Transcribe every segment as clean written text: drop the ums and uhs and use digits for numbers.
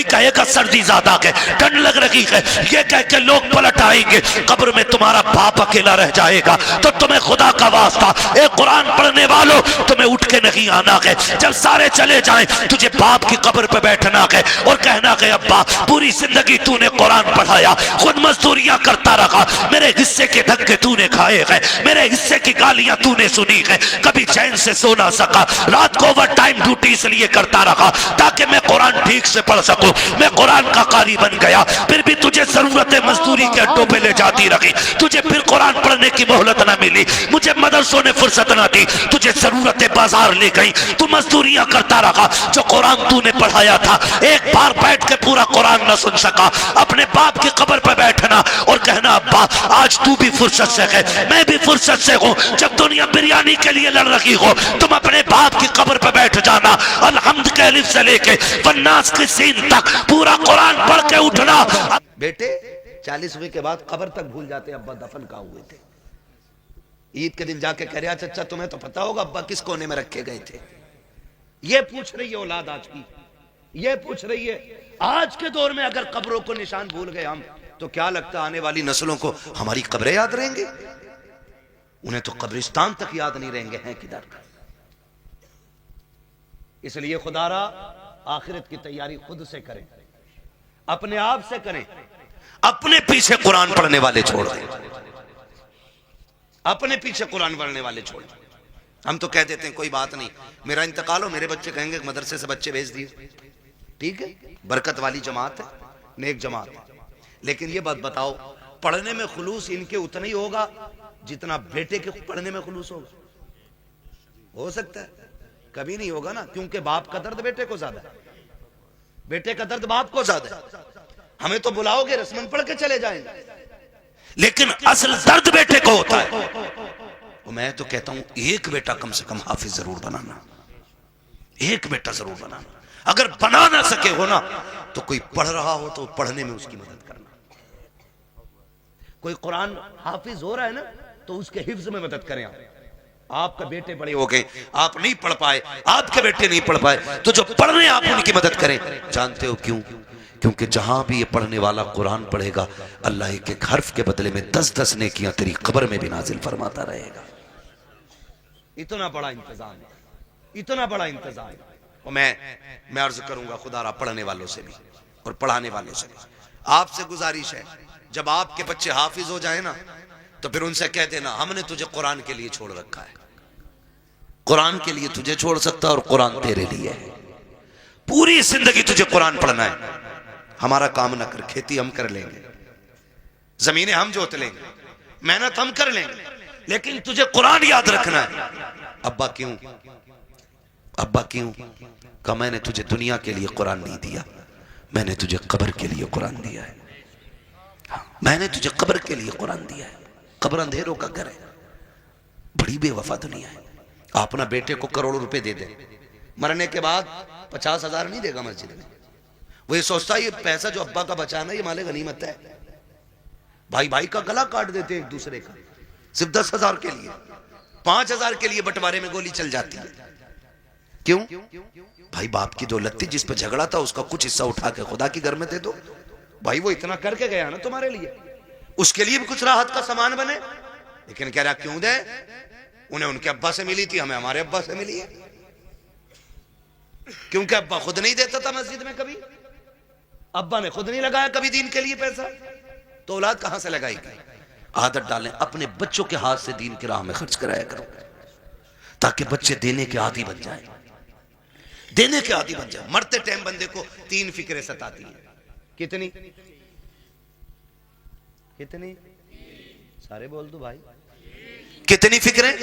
कोई कहेगा सर्दी ज्यादा है, ठंड लग रही है, ये कह के लोग पलट आएंगे, कब्र में तुम्हारा बाप अकेला रह जाएगा। तो तुम्हें खुदा का वास्ता, एक कुरान पढ़ने वालों, तुम्हें उठ के नहीं आना है। जब सारे चले जाएं, तुझे बाप की कब्र पे बैठना है और कहना है अब्बा पूरी जिंदगी तूने कुरान पढ़ाया, खुद मजदूरियां करता रहा, मेरे हिस्से के धक्के तूने खाए हैं, मेरे हिस्से की गालियां तूने सुनी है, कभी चैन से सो ना सका, रात को ओवर टाइम ड्यूटी इसलिए करता रहा ताकि मैं कुरान ठीक से पढ़ सकूं, मैं कुरान का कारी बन गया, फिर भी तुझे जरूरत मजदूरी के अड्डों पे ले जाती रही, तुझे फिर कुरान पढ़ने की मोहलत ना मिली, मुझे मदरसों ने फुर्सत ना दी, तुझे जरूरत बाजार ले गई, तू मजदूरियां करता रहा, जो कुरान तूने पढ़ाया था एक बार बैठ के पूरा कुरान ना सुन सका। अपने बाप की कब्र पे बैठना और कहना अब्बा आज तू भी फुर्सत से है, मैं भी फुर्सत से हूं, जब दुनिया बिरयानी के लिए लड़ रही हो तुम अपने बाप की कब्र पे बैठ जाना, अलहम्द के अलिफ से लेके वन्नास की सीन तक पूरा कुरान पढ़ के उठना। बेटे 40वीं के बाद कब्र तक भूल जाते अब्बा दफन कहाँ हुए थे। ईद के दिन जाके कह रहा चचा तुम्हें तो पता होगा अब्बा किस कोने में रखे गए थे। ये पूछ रही है औलाद आज की, ये पूछ रही है आज के दौर में अगर कब्रों को निशान भूल गए हम तो क्या लगता आने वाली नस्लों को हमारी कब्रें याद रहेंगी? उन्हें तो कब्रिस्तान तक याद नहीं रहेंगे हैं किधर। इसलिए खुदारा आखिरत की तैयारी खुद से करें, अपने आप से करें, अपने पीछे कुरान पढ़ने वाले छोड़ दें, अपने पीछे कुरान पढ़ने वाले छोड़ दें। हम तो कह देते हैं कोई बात नहीं, मेरा इंतकाल हो मेरे बच्चे कहेंगे मदरसे से बच्चे भेज दिए, ठीक है, बरकत वाली जमात है, नेक जमात है। लेकिन ये बात बताओ पढ़ने में खुलूस इनके उतना ही होगा जितना बेटे के पढ़ने में खुलूस होगा? हो सकता है कभी नहीं होगा ना, क्योंकि बाप का दर्द बेटे को ज्यादा है, बेटे का दर्द बाप को ज्यादा है। हमें तो बुलाओगे रस्मन पढ़ के चले जाएंगे, लेकिन असल दर्द बेटे को होता है। तो मैं तो कहता हूं एक बेटा कम से कम हाफिज जरूर बनाना, एक बेटा जरूर बनाना। अगर बना ना सके हो ना तो कोई पढ़ रहा हो तो पढ़ने में उसकी मदद करना। कोई कुरान हाफिज हो रहा है ना तो उसके हिफ्ज में मदद करें आप। आपका बेटे बड़े हो गए, आप नहीं पढ़ पाए, आपके बेटे नहीं पढ़ पाए, तो जो पढ़ रहे हैं आप उनकी मदद करें। जानते हो क्यों? क्योंकि जहां भी ये पढ़ने वाला कुरान पढ़ेगा अल्लाह एक एक हर्फ के बदले में 10-10 नेकियां तेरी कब्र में भी नाजिल फरमाता रहेगा। इतना बड़ा इंतजाम है, इतना बड़ा इंतजाम है। और मैं अर्ज करूंगा खुदारा पढ़ने वालों से भी और पढ़ाने वालों से भी आपसे गुजारिश है, जब आपके बच्चे हाफिज हो जाए ना तो फिर उनसे कह देना हमने तुझे कुरान के लिए छोड़ रखा है, कुरान के लिए तुझे छोड़ सकता और कुरान तेरे लिए है, पूरी जिंदगी तुझे कुरान पढ़ना है। हमारा काम ना कर, खेती हम कर लेंगे, जमीनें हम जोत लेंगे, मेहनत हम कर लेंगे, लेकिन तुझे कुरान याद रखना है। अब्बा क्यों? अब्बा क्यों? कहा मैंने तुझे दुनिया के लिए कुरान नहीं दिया, मैंने तुझे कब्र के लिए कुरान दिया है। मैंने तुझे कब्र के लिए कुरान दिया है। कब्र अंधेरों का घर है, बड़ी बेवफा दुनिया है। आप ना बेटे को करोड़ों रुपए दे दे, मरने के बाद 50,000 नहीं देगा मस्जिद में। वो ये सोचता है ये पैसा जो अब्बा का बचाना ये माले गनीमत है। भाई भाई का गला काट देते एक दूसरे का सिर्फ 10,000 के लिए, 5,000 के लिए बंटवारे में गोली चल जाती है। क्यों? भाई बाप की दौलत थी, जिस पर झगड़ा था उसका कुछ हिस्सा उठा के खुदा के घर में दे दो। भाई वो इतना करके गया ना तुम्हारे लिए, उसके लिए भी कुछ राहत का सामान बने। लेकिन कह रहा क्यों दे? उन्हें उनके अब्बा से मिली थी, हमें हमारे अब्बा से मिली है। क्योंकि अब्बा खुद नहीं देता था मस्जिद में, कभी अब्बा ने खुद नहीं लगाया कभी दीन के लिए पैसा, तो औलाद कहां से लगाएगी? आदत डालें, अपने बच्चों के हाथ से दीन की राह में खर्च कराया करो, ताकि बच्चे देने के आदी बन जाए, देने के आदी बन जाए। मरते टाइम बंदे को 3 फिक्रें सताती हैं। कितनी कितनी? सारे बोल दो भाई, कितनी फिक्रें?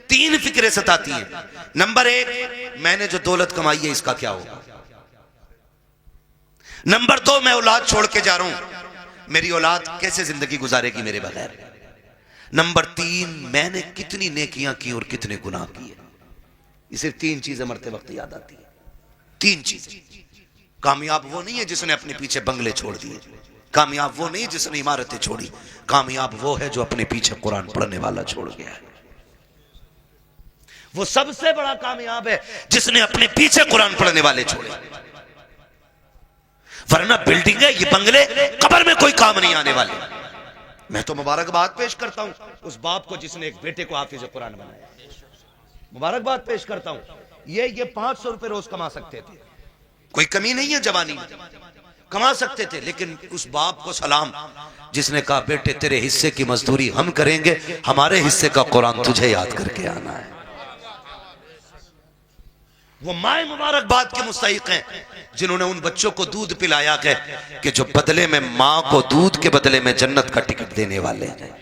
3 फिक्रें सताती हैं। नंबर 1, मैंने जो दौलत कमाई है इसका क्या होगा। नंबर 2, मैं औलाद छोड़ के जा रहा हूं, मेरी औलाद कैसे जिंदगी गुजारेगी मेरे बगैर। नंबर 3, मैंने कितनी नेकियां की और कितने गुनाह किए। ये सिर्फ 3 चीजें मरते वक्त याद आती है। 3 चीजें। कामयाब वो नहीं है जिसने अपने पीछे बंगले छोड़ दिए, कामयाब वो नहीं जिसने इमारतें छोड़ी, कामयाब वो है जो अपने पीछे कुरान पढ़ने वाला छोड़ गया है। वो सबसे बड़ा कामयाब है जिसने अपने पीछे कुरान पढ़ने वाले छोड़े। वरना बिल्डिंग है, ये बंगले कब्र में कोई काम नहीं आने वाले। मैं तो मुबारकबाद पेश करता हूं उस बाप को जिसने एक बेटे को हाफिज कुरान बनाया। मुबारकबाद पेश करता हूं। ये 500 रुपए रोज कमा सकते थे, कोई कमी नहीं है, जवानी में कमा सकते थे, लेकिन उस बाप को सलाम जिसने कहा बेटे तेरे हिस्से की मजदूरी हम करेंगे, हमारे हिस्से का कुरान तुझे याद करके आना है। वो माए मुबारकबाद के मुस्तहिक हैं जिन्होंने उन बच्चों को दूध पिलाया कि जो बदले में मां को दूध के बदले में जन्नत का टिकट देने वाले हैं।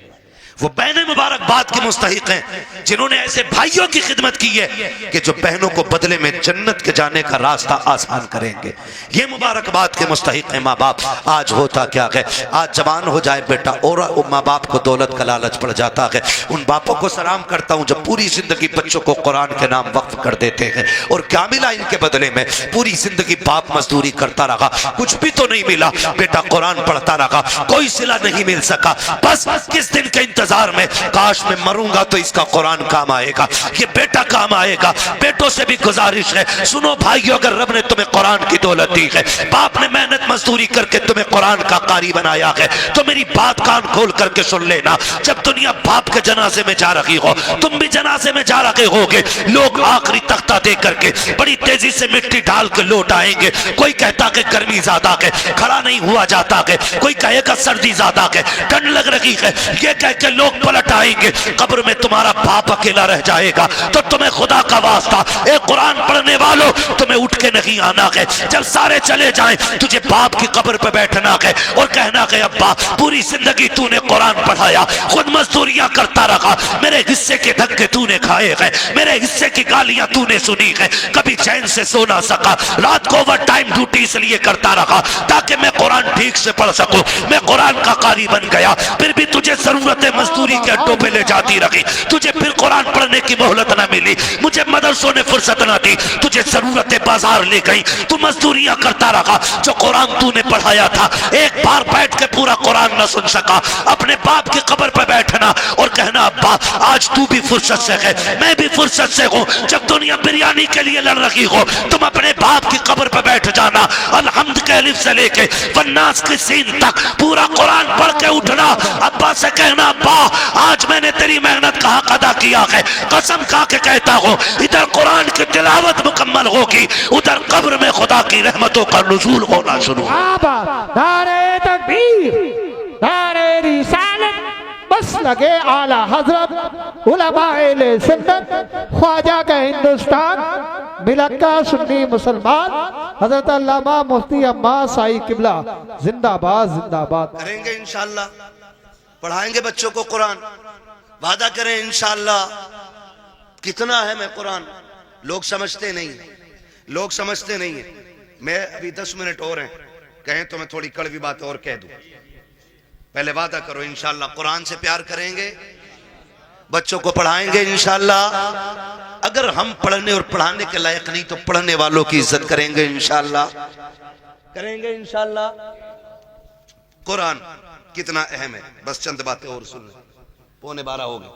वो बहनें मुबारकबाद के मुस्तहिक हैं जिन्होंने ऐसे भाइयों की खिदमत की है कि जो बहनों को बदले में जन्नत के जाने का रास्ता आसान करेंगे। ये मुबारकबाद के मुस्तहिक हैं माँ बाप। आज होता क्या है, आज जवान हो जाए बेटा और माँ बाप को दौलत का लालच पड़ जाता है। उन बापों को सलाम करता हूँ जो पूरी जिंदगी बच्चों को कुरान के नाम वक्फ कर देते हैं, और क्या मिला इनके बदले में? पूरी जिंदगी बाप मजदूरी करता रहा, कुछ भी तो नहीं मिला। बेटा कुरान पढ़ता रहा, कोई सिला नहीं मिल सका। बस किस दिन के इंतजार में, काश मैं मरूंगा तो इसका कुरान काम आएगा, ये बेटा काम आएगा। बेटों से भी गुजारिश है, सुनो भाइयों, अगर रब ने तुम्हें कुरान की दौलत दी है, बाप ने मेहनत मजदूरी करके तुम्हें कुरान का कारी बनाया है, तो मेरी बात कान खोल करके सुन लेना। जब दुनिया बाप के जनाजे में जा रही हो, तुम भी जनाजे में जा रहे होगे, लोग आखिरी तख्ता दे करके बड़ी तेजी से मिट्टी डाल के लौट आएंगे। कोई कहता कि गर्मी ज्यादा है, खड़ा नहीं हुआ जाता है, कोई कहेगा सर्दी ज्यादा है, ठंड लग रही है, ये कह के लोग पलट आएंगे। कब्र में तुम्हारा बाप अकेला रह जाएगा। तो तुम्हें खुदा का वास्ता, एक कुरान पढ़ने वालों, तुम्हें उठ के नहीं आना है। जब सारे चले जाएं, तुझे बाप की कब्र पे बैठना है और कहना है अब्बा पूरी जिंदगी तूने कुरान पढ़ाया, खुद मजदूरियां करता रहा, मेरे हिस्से के धक्के तूने खाए हैं, मेरे हिस्से की गालियां तूने सुनी है, कभी चैन से सो ना सका, रात को ओवर टाइम ड्यूटी इसलिए करता रहा ताकि मैं कुरान ठीक से पढ़ सकूं। मैं कुरान का कारी बन गया, फिर भी तुझे जरूरत है मजदूरी के अड्डों पे ले जाती रही, तुझे फिर कुरान पढ़ने की मोहलत ना मिली, मुझे मदरसों ने फुर्सत ना दी, तुझे जरूरत बाजार ले गई, तू मजदूरियां करता रहा। जो कुरान तूने पढ़ाया था, एक बार बैठ के पूरा कुरान ना सुन सका। अपने बाप की कब्र पे बैठना और कहना अब्बा आज तू भी फुर्सत से है, मैं भी फुर्सत से हूँ। जब दुनिया बिरयानी के लिए लड़ रही हो, तुम अपने बाप की कब्र पे बैठ जाना, अलहम्द के अलिफ से लेके वन्नास की सीन तक पूरा कुरान पढ़ के उठना। अब्बा से कहना अब्बा आज मैंने तेरी मेहनत का हक अदा किया है, कसम खा के कहता हूँ, इधर कुरान की तिलावत मुकम्मल होगी, उधर कब्र में खुदा की रहमतों का नुज़ूल होना शुरू होगा। नारे तकबीर, नारे रिसालत, बस लगे आला हजरत, उलमाए सुन्नत, ख्वाजा का हिंदुस्तान, मिलत का सुन्नी मुसलमान, हजरत अल्लामा मुफ्ती अब्बास साई किबला जिंदाबाद जिंदाबाद। करेंगे इंशाअल्लाह, पढ़ाएंगे बच्चों को कुरान, वादा करें इंशाअल्लाह। कितना है मैं कुरान, लोग समझते नहीं, लोग समझते नहीं है। मैं अभी 10 मिनट और हैं, कहें तो मैं थोड़ी कड़वी बात और कह दूं। पहले वादा करो इंशाअल्लाह कुरान से प्यार करेंगे, बच्चों को पढ़ाएंगे इंशाअल्लाह। अगर हम पढ़ने और पढ़ाने के लायक नहीं तो पढ़ने वालों की इज्जत करेंगे इंशाअल्लाह, करेंगे इंशाअल्लाह। कुरान कितना अहम है, बस चंद बातें और सुन लें, 11:15 हो गए।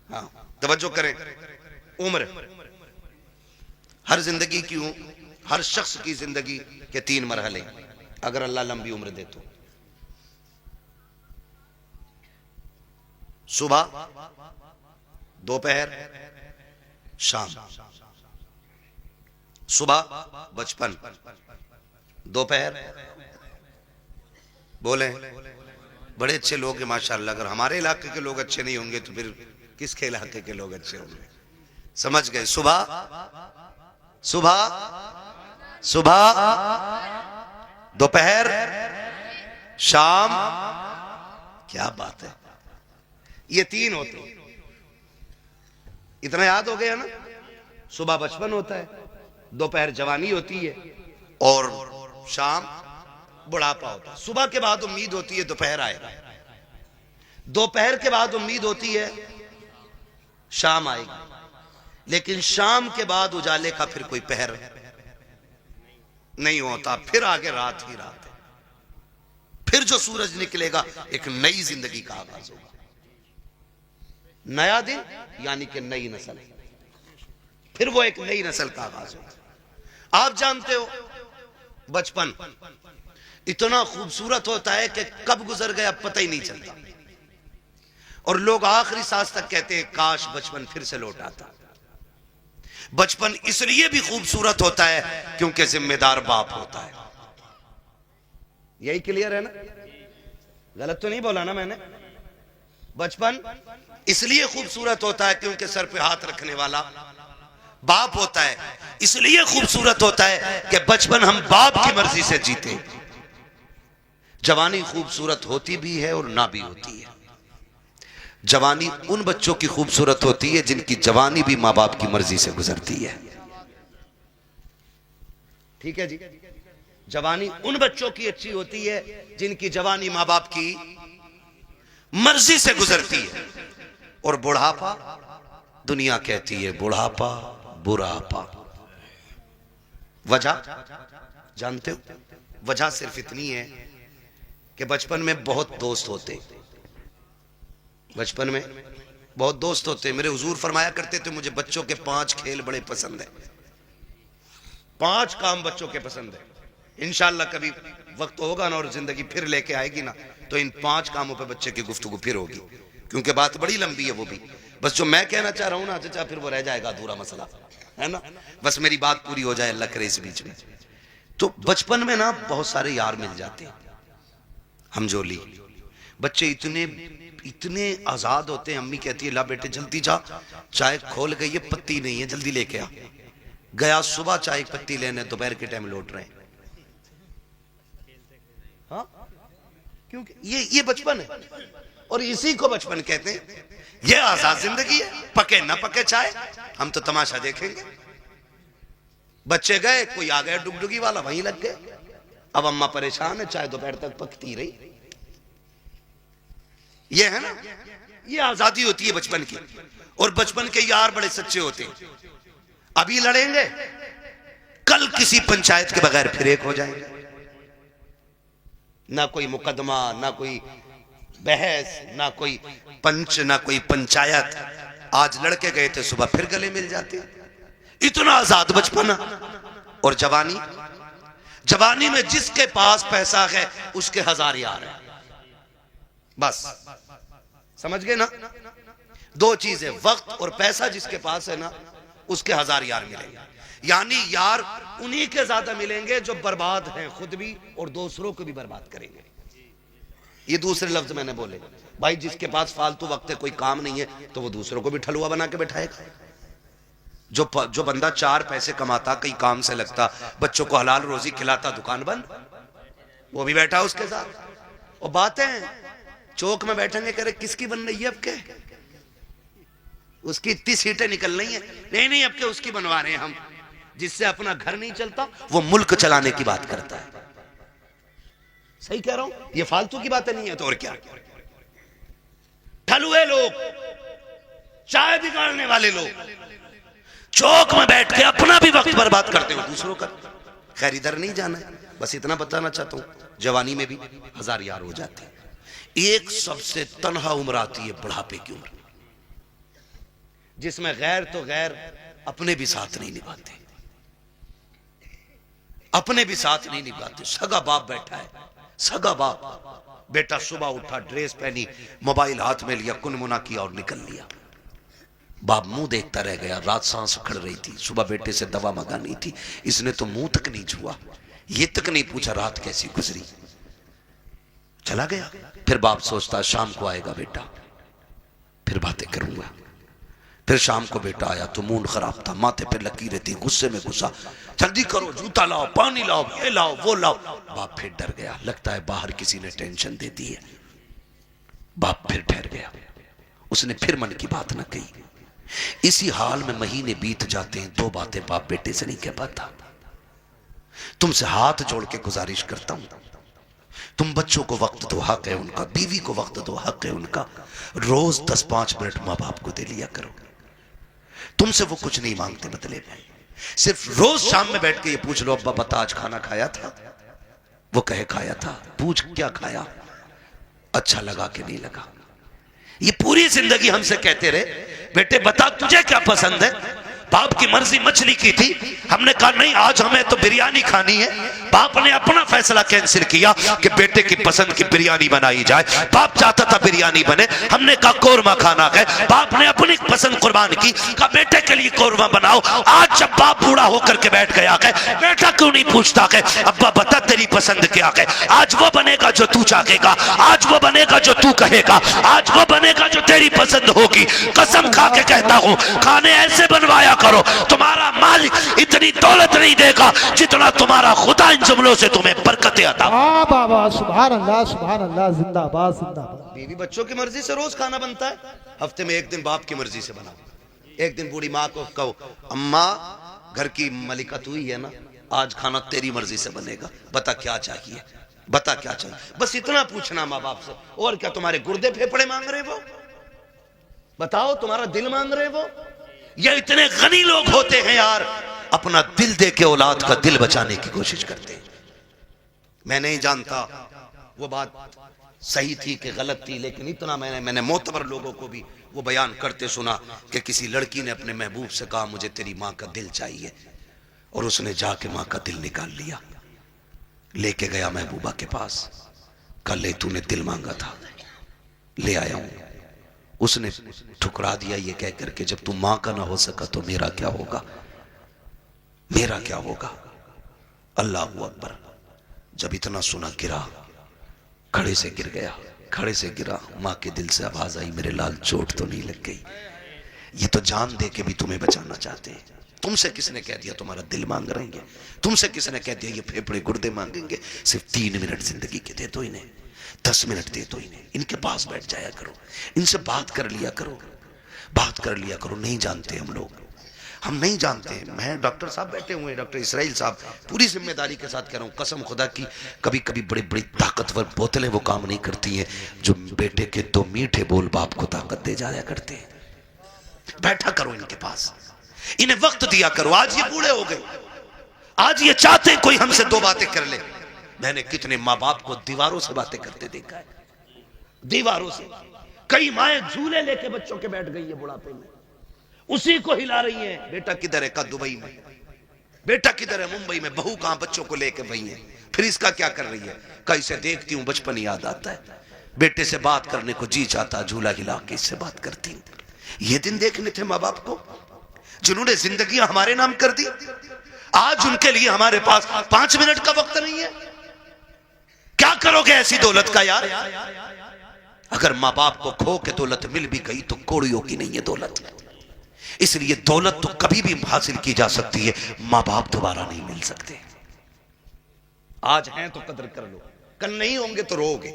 हाँ तवज्जो करें। उम्र, हर जिंदगी की, हर शख्स की जिंदगी के 3 मरहले, अगर अल्लाह लंबी उम्र दे तो। सुबह, दोपहर, शाम। सुबह बचपन, दोपहर, बोले बड़े अच्छे लोग हैं माशाअल्लाह। अगर हमारे इलाके के लोग अच्छे नहीं होंगे तो फिर किसके इलाके के लोग अच्छे होंगे? समझ गए? सुबह, सुबह, सुबह, दोपहर, शाम। क्या बात है, ये 3 होते हैं। इतना याद हो गया ना? सुबह बचपन होता है, दोपहर जवानी होती है और शाम बुढ़ापा होता है। सुबह के बाद उम्मीद होती है दोपहर आएगा, दोपहर के बाद उम्मीद होती है शाम आएगी, लेकिन शाम के बाद उजाले का फिर कोई पहर नहीं होता, फिर आगे रात ही रात है। फिर जो सूरज निकलेगा एक नई जिंदगी का आगाज होगा, नया दिन यानी कि नई नस्ल, फिर वो एक नई नस्ल का आगाज होगा। आप जानते हो बचपन इतना खूबसूरत होता है कि कब गुजर गया पता ही नहीं चलता, और लोग आखिरी सांस तक कहते हैं काश बचपन फिर से लौट आता। बचपन इसलिए भी खूबसूरत होता है क्योंकि जिम्मेदार बाप होता है। यही क्लियर है ना? गलत तो नहीं बोला ना मैंने? बचपन इसलिए खूबसूरत होता है क्योंकि सर पे हाथ रखने वाला बाप होता है। इसलिए खूबसूरत होता है कि बचपन हम बाप की मर्जी से जीते। जवानी खूबसूरत होती भी है और ना भी होती है। जवानी उन बच्चों की खूबसूरत होती है जिनकी जवानी भी मां बाप की मर्जी से गुजरती है। ठीक है जी? जवानी उन बच्चों की अच्छी होती है जिनकी जवानी मां बाप की मर्जी से गुजरती है। और बुढ़ापा, दुनिया कहती है बुढ़ापा बुढ़ापा। वजह जानते हो? वजह सिर्फ इतनी है कि बचपन में बहुत दोस्त होते, बचपन में बहुत दोस्त होते। मेरे हुजूर फरमाया करते थे मुझे बच्चों के 5 खेल बड़े पसंद है, 5 काम बच्चों के पसंद है। इंशाअल्लाह कभी वक्त होगा ना और जिंदगी फिर लेके आएगी ना तो इन 5 कामों पे बच्चे की गुफ्तगू फिर होगी, क्योंकि बात बड़ी लंबी है वो भी। बस जो मैं कहना चाह रहा हूं ना चाचा फिर वो रह जाएगा अधूरा मसला, है ना? बस मेरी बात पूरी हो जाए, अल्लाह करे इस बीच में। तो बचपन में ना बहुत सारे यार मिल जाते हैं, हमजोली। बच्चे इतने इतने आजाद होते हैं। अम्मी कहती है ला बेटे जल्दी जा, चाय खोल गई है, पत्ती नहीं है, जल्दी लेके आ। गया सुबह चाय पत्ती लेने, दोपहर के टाइम लौट रहे हैं। हाँ, क्योंकि ये बचपन है और इसी को बचपन कहते हैं। ये आजाद जिंदगी है, पके ना पके चाय हम तो तमाशा देखेंगे। बच्चे गए, कोई आ गया डुगडुगी वाला, वहीं लग गए। अब अम्मा परेशान है, चाय दोपहर तक पकती रही। ये है ना, ये आजादी होती है बचपन की। और बचपन के यार बड़े सच्चे होते हैं। अभी लड़ेंगे, कल किसी पंचायत के बगैर फिर एक हो जाएंगे। ना कोई मुकदमा, ना कोई बहस, ना कोई पंच, ना कोई पंचायत। आज लड़के गए थे, सुबह फिर गले मिल जाते। इतना आजाद बचपन। और जवानी, जवानी में जिसके पास पैसा है उसके 1000 यार है। बस समझ गए ना? 2 चीजें, वक्त और पैसा जिसके पास है ना उसके 1000 यार मिलेंगे। यानी यार उन्हीं के ज्यादा मिलेंगे जो बर्बाद हैं खुद भी और दूसरों को भी बर्बाद करेंगे। ये दूसरे लफ्ज मैंने बोले। भाई जिसके पास फालतू वक्त है, कोई काम नहीं है, तो वो दूसरों को भी ठलुआ बना के बैठाएगा। जो बंदा 4 पैसे कमाता, कई काम से लगता, बच्चों को हलाल रोजी खिलाता, दुकान बंद, वो भी बैठा उसके साथ। और बातें चौक में बैठेंगे, करे किसकी बन रही है अब के, उसकी इतनी सीटें निकल रही हैं। नहीं अब के उसकी बनवा रहे हैं हम। जिससे अपना घर नहीं चलता वो मुल्क चलाने की बात करता है। सही कह रहा हूं? ये फालतू की बातें नहीं है तो और क्या। ठलुए लोग, चाय बिगाड़ने वाले लोग चौक में बैठ के अपना भी वक्त बर्बाद करते हो, दूसरों का। खैर इधर नहीं जाना है, बस इतना बताना चाहता हूं। जवानी में भी 1000 यार हो जाते हैं। एक सबसे तन्हा उम्र आती है बुढ़ापे की उम्र, जिसमें गैर तो गैर अपने भी साथ नहीं निभाते, अपने भी साथ नहीं निभाते। सगा बाप बैठा है, सगा बाप। बेटा सुबह उठा, ड्रेस पहनी, मोबाइल हाथ में लिया, कुनमुना किया और निकल लिया। बाप मुंह देखता रह गया। रात सांस उखड़ रही थी, सुबह बेटे से दवा मंगानी थी, इसने तो मुंह तक नहीं छुआ, ये तक नहीं पूछा रात कैसी गुजरी, चला गया। फिर बाप सोचता शाम को आएगा बेटा, फिर बातें करूंगा। फिर शाम को बेटा आया तो मूड खराब था, माथे पे लकीरें थी, गुस्से में गुस्सा, जल्दी करो, जूता लाओ, पानी लाओ, ये लाओ, वो लाओ। बाप फिर डर गया, लगता है बाहर किसी ने टेंशन दे दी है। बाप फिर ठहर गया, उसने फिर मन की बात न कही। इसी हाल में महीने बीत जाते हैं, 2 बातें बाप बेटे से नहीं कह पाता। तुमसे हाथ जोड़ के गुजारिश करता हूं, तुम बच्चों को वक्त दो, हक है उनका, बीवी को वक्त दो, हक है उनका। रोज 10-5 मिनट मां बाप को दे लिया करो। तुमसे वो कुछ नहीं मांगते बदले में, सिर्फ रोज शाम में बैठ के ये पूछ लो, अब्बा बता आज खाना खाया था? वो कहे खाया था। पूछ क्या खाया, अच्छा लगा कि नहीं लगा। ये पूरी जिंदगी हमसे कहते रहे, बेटे बता तुझे क्या पसंद है? बाप की मर्जी मछली की थी, हमने कहा नहीं आज हमें तो बिरयानी खानी है। बाप ने अपना फैसला कैंसिल किया कि बेटे की पसंद की बिरयानी बनाई जाए। बाप चाहता था बिरयानी बने, हमने कहा कोरमा खाना है। बाप ने अपनी पसंद कुर्बान की, कहा बेटे के लिए कोरमा बनाओ। आज जब बाप बूढ़ा होकर के बैठ गया है, बेटा क्यों नहीं पूछता है अब्बा बता तेरी पसंद क्या है? आज वो बनेगा जो तू चाहेगा, आज वो बनेगा जो तू कहेगा, आज वो बनेगा जो तेरी पसंद होगी। कसम खा के कहता हूं, खाने ऐसे बनवाया करो, तुम्हारा मालिक इतनी दौलत नहीं देगा जितना तुम्हारा खुदा इन जुमलों से तुम्हें बरकतें अता। वाह बाबा, सुभान अल्लाह, सुभान अल्लाह, जिंदाबाद जिंदाबाद। बीवी बच्चों की मर्जी से रोज खाना बनता है, हफ्ते में एक दिन बाप की मर्जी से बनाओ। एक दिन बूढ़ी माँ को कहो अम्मा घर की मलिका तू ही है ना, आज खाना तेरी मर्जी से बनेगा, बता क्या चाहिए, बता क्या चाहिए। बस इतना पूछना माँ बाप से। और क्या तुम्हारे गुर्दे फेफड़े मांग रहे वो? बताओ तुम्हारा दिल मांग रहे वो? ये इतने गनी लोग होते हैं यार, अपना दिल दे के औलाद का दिल बचाने की कोशिश करते हैं। मैं नहीं जानता वो बात सही थी कि गलत थी, लेकिन इतना मैंने मोतबर लोगों को भी वो बयान करते सुना कि किसी लड़की ने अपने महबूब से कहा मुझे तेरी माँ का दिल चाहिए, और उसने जाके माँ का दिल निकाल लिया, लेके गया महबूबा के पास, कल ले तूने दिल मांगा था ले आया हूं। उसने ठुकरा दिया ये कह करके जब तू माँ का ना हो सका तो मेरा क्या होगा, मेरा क्या होगा। अल्लाह अकबर। जब इतना सुना गिरा, खड़े से गिर गया, खड़े से गिरा, माँ के दिल से आवाज आई मेरे लाल चोट तो नहीं लग गई? ये तो जान दे के भी तुम्हें बचाना चाहते हैं। तुमसे किसने कह दिया तुम्हारा दिल मांग रहे हैं? तुमसे किसने कह दिया ये फेफड़े गुर्दे मांगेंगे? सिर्फ 3 मिनट जिंदगी के दे दो इन्हें, 10 मिनट दे दो इन्हें, इनके पास बैठ जाया करो, इनसे बात कर लिया करो, बात कर लिया करो। नहीं जानते हम लोग, हम नहीं जानते। मैं डॉक्टर साहब बैठे हुए हैं, डॉक्टर इसराइल साहब, पूरी जिम्मेदारी के साथ कह रहा हूँ, कसम खुदा की कभी कभी बड़ी बड़ी ताकतवर बोतलें वो काम नहीं करती हैं जो बेटे के 2 मीठे बोल बाप को ताकत दे जाया करते हैं। बैठा करो इनके पास, इन्हें वक्त दिया करो। आज ये बूढ़े हो गए, आज ये चाहते हैं कोई हमसे 2 बातें कर ले। मैंने कितने माँ बाप को दीवारों से बातें करते देखा है, दीवारों से। कई माएं झूले लेके बच्चों के बैठ गई है बुढ़ापे में, उसी को हिला रही है। बेटा किधर है? का दुबई में। बेटा किधर है? मुंबई में। बहू कहां? बच्चों को लेके वही है। फिर इसका क्या कर रही है? कहीं से देखती हूं बचपन याद आता है, बेटे से बात करने को जी चाहता, झूला हिला के इससे बात करती हूं। ये दिन देखने थे माँ बाप को जिन्होंने जिंदगी हमारे नाम कर दी। आज उनके लिए हमारे पास 5 मिनट का वक्त नहीं है। क्या करोगे ऐसी दौलत का यार? अगर माँ बाप को खो के दौलत मिल भी गई तो कौड़ियों की नहीं है दौलत। इसलिए दौलत तो कभी भी हासिल की जा सकती है, माँ बाप दोबारा नहीं मिल सकते। आज हैं तो कदर कर लो, कल नहीं होंगे तो रोओगे,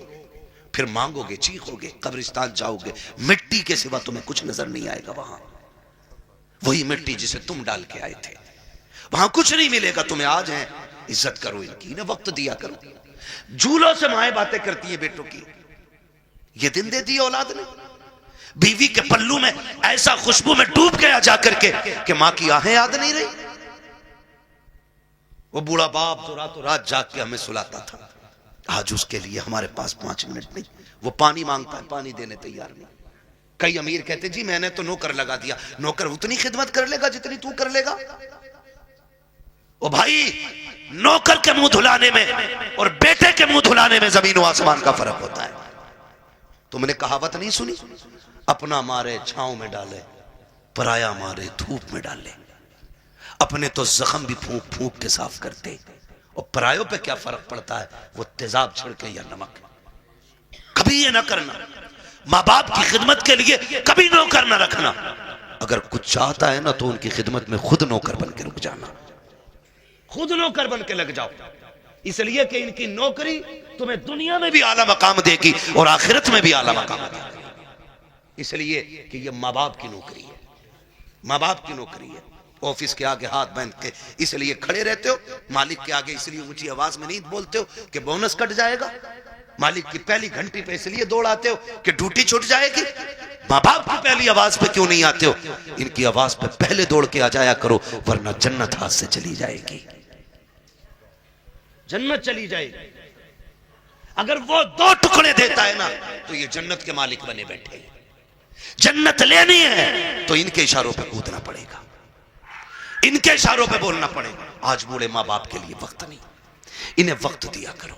फिर मांगोगे, चीखोगे, कब्रिस्तान जाओगे, मिट्टी के सिवा तुम्हें कुछ नजर नहीं आएगा। वहां वही मिट्टी जिसे तुम डाल के आए थे, वहां कुछ नहीं मिलेगा तुम्हें। आज हैं, इज्जत करो इनकी, इन्हें वक्त दिया करो। झूलों से माएं बातें करती है बेटों की, ये दिन दे दी औलाद ने। बीवी के पल्लू में ऐसा खुशबू में डूब गया जाकर के कि मां की आहें याद नहीं रही। वो बूढ़ा बाप तो रातों रात जाग के हमें सुलाता था, आज उसके लिए हमारे पास 5 मिनट नहीं। वो पानी मांगता है, पानी देने तैयार नहीं। कई अमीर कहते जी मैंने तो नौकर लगा दिया। नौकर उतनी खिदमत कर लेगा जितनी तू कर लेगा। ओ भाई, नौकर के मुंह धुलाने में और बेटे के मुंह धुलाने में जमीन और आसमान का फर्क होता है। तुमने कहावत नहीं सुनी? अपना मारे छांव में डाले, पराया मारे धूप में डाले। अपने तो जख्म भी फूंक फूंक के साफ करते, और परायों पे क्या फर्क पड़ता है, वो तेजाब छिड़के या नमक। कभी ये ना करना, माँ बाप की खिदमत के लिए कभी नौकर ना रखना। अगर कुछ चाहता है ना तो उनकी खिदमत में खुद नौकर बन के रुक जाना, खुद नौकर बन के लग जाओ। इसलिए कि इनकी नौकरी तुम्हें दुनिया में भी आला मकाम देगी और आखिरत में भी आला मकाम देगी। इसलिए कि ये माँ बाप की नौकरी है, माँ बाप की नौकरी है। ऑफिस के आगे हाथ बांध के इसलिए खड़े रहते हो, मालिक के आगे इसलिए ऊंची आवाज में नहीं बोलते हो कि बोनस कट जाएगा। मालिक की पहली घंटी पे इसलिए दौड़ आते हो कि ड्यूटी छूट जाएगी। माँ बाप की पहली आवाज पे क्यों नहीं आते हो? इनकी आवाज पे पहले दौड़ के आ जाया करो, वरना जन्नत हाथ से चली जाएगी, जन्नत चली जाएगी। अगर वो 2 टुकड़े देता है ना तो ये जन्नत के मालिक बने बैठे हैं। जन्नत लेनी है तो इनके इशारों पे कूदना पड़ेगा, इनके इशारों पे बोलना पड़ेगा। आज बूढ़े माँ बाप के लिए वक्त नहीं, इन्हें वक्त दिया करो,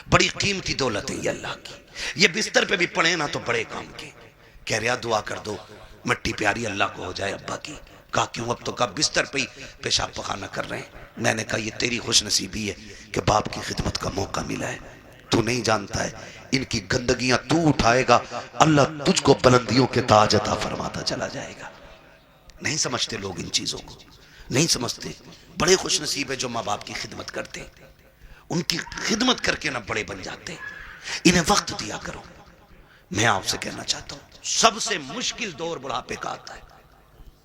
बड़ी कीमती दौलत है ये अल्लाह की। ये बिस्तर पे भी पड़े ना तो बड़े काम के। कह रहा दुआ कर दो मिट्टी प्यारी अल्लाह को हो जाए अब्बा की। कहा क्यों? अब तो कब बिस्तर पे ही पेशाब पखाना कर रहे हैं। मैंने कहा ये तेरी खुशनसीबी है कि बाप की खिदमत का मौका मिला है। तू नहीं जानता है इनकी गंदगियां तू उठाएगा, अल्लाह तुझको बुलंदियों के ताज अता फरमाता चला जाएगा। नहीं समझते लोग इन चीजों को, नहीं समझते। बड़े खुशनसीब है जो माँ बाप की खिदमत करते, उनकी खिदमत करके ना बड़े बन जाते। इन्हें वक्त दिया करो। मैं आपसे कहना चाहता हूं सबसे मुश्किल दौर बुढ़ापे का आता है।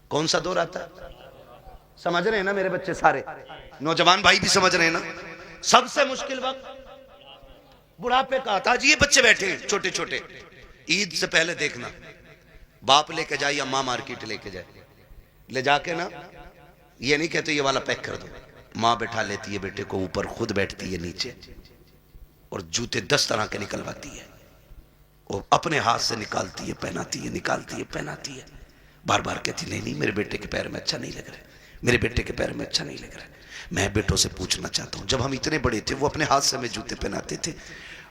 कौन सा दौर आता है? समझ रहे हैं ना मेरे बच्चे सारे, नौजवान भाई भी समझ रहे हैं ना? सबसे मुश्किल वक्त बुढ़ापे का आता है। जी ये बच्चे बैठे हैं छोटे छोटे, ईद से पहले देखना बाप लेके जाए या माँ मार्केट लेके जाए, ले जाके ना ये नहीं कहते ये वाला पैक कर दो, माँ बैठा लेती है बेटे को ऊपर, खुद बैठती है नीचे और जूते 10 तरह के निकलवाती है और अपने हाथ से निकालती है, पहनाती है, निकालती है, पहनाती है। बार बार कहती नहीं नहीं मेरे बेटे के पैर में अच्छा नहीं लग रहा है, मेरे बेटे के पैर में अच्छा नहीं लग रहा है। मैं बेटों से पूछना चाहता हूं, जब हम इतने बड़े थे वो अपने हाथ से हमें जूते पहनाते थे।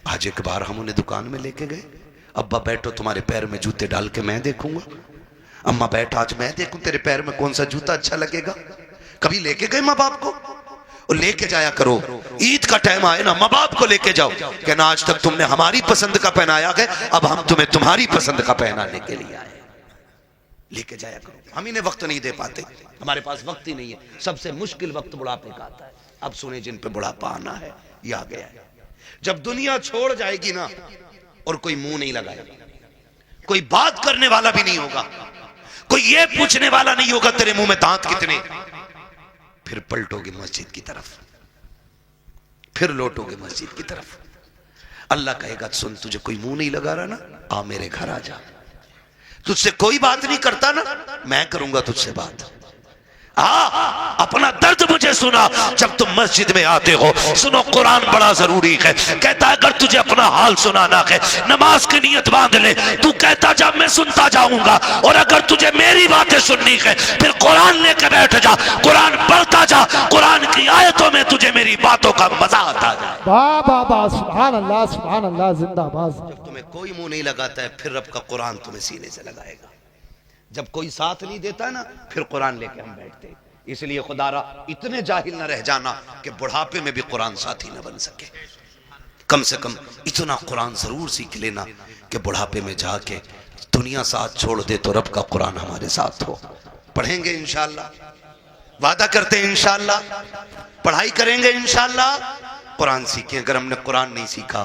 आज एक बार हम उन्हें दुकान में लेके गए, अब्बा बैठो तुम्हारे पैर में जूते डाल के मैं देखूंगा। अम्मा बैठ आज मैं देखूं तेरे पैर में कौन सा जूता अच्छा लगेगा। कभी लेके गए माँ बाप को? और लेके जाया करो। ईद का टाइम आए ना माँ बाप को लेके जाओ, कहना आज तक तुमने हमारी पसंद का पहनाया गया, अब हम तुम्हें तुम्हारी पसंद का पहनाने के लिए आए। लेके जाया करो। हम इन्हें वक्त नहीं दे पाते, हमारे पास वक्त ही नहीं है। सबसे मुश्किल वक्त बुढ़ापे का आता है। अब सुने जिन पे बुढ़ापा आना है ये आ गया है। जब दुनिया छोड़ जाएगी ना और कोई मुंह नहीं लगाएगा, कोई बात करने वाला भी नहीं होगा, कोई ये पूछने वाला नहीं होगा तेरे मुंह में दांत कितने, फिर पलटोगे मस्जिद की तरफ, फिर लौटोगे मस्जिद की तरफ। अल्लाह कहेगा सुन तुझे कोई मुंह नहीं लगा रहा ना, आ मेरे घर आ जा। तुझसे कोई बात नहीं करता ना, मैं करूंगा तुझसे बात। अपना दर्द मुझे सुना जब तुम मस्जिद में आते हो। सुनो कुरान बड़ा जरूरी है, कहता है अगर तुझे अपना हाल सुनाना है नमाज की नियत बांध ले, तू कहता जा मैं सुनता जाऊंगा। और अगर तुझे मेरी बातें सुननी है फिर कुरान लेकर बैठ जा, कुरान पढ़ता जा, कुरान की आयतों में तुझे मेरी बातों का मजा आता जाए। वाह वाह वाह, सुभान अल्लाह जिंदाबाद। जब तुम्हें कोई मुंह नहीं लगाता है फिर रब का कुरान तुम्हें सीने से लगाएगा। जब कोई साथ नहीं देता ना फिर कुरान लेके हम बैठते। इसलिए खुदारा इतने जाहिल ना रह जाना कि बुढ़ापे में भी कुरान साथी ना बन सके। कम से कम इतना कुरान जरूर सीख लेना कि बुढ़ापे में जाके दुनिया साथ छोड़ दे तो रब का कुरान हमारे साथ हो। पढ़ेंगे इंशाअल्लाह, वादा करते हैं इंशाअल्लाह, पढ़ाई करेंगे इंशाअल्लाह, कुरान सीखें। अगर हमने कुरान नहीं सीखा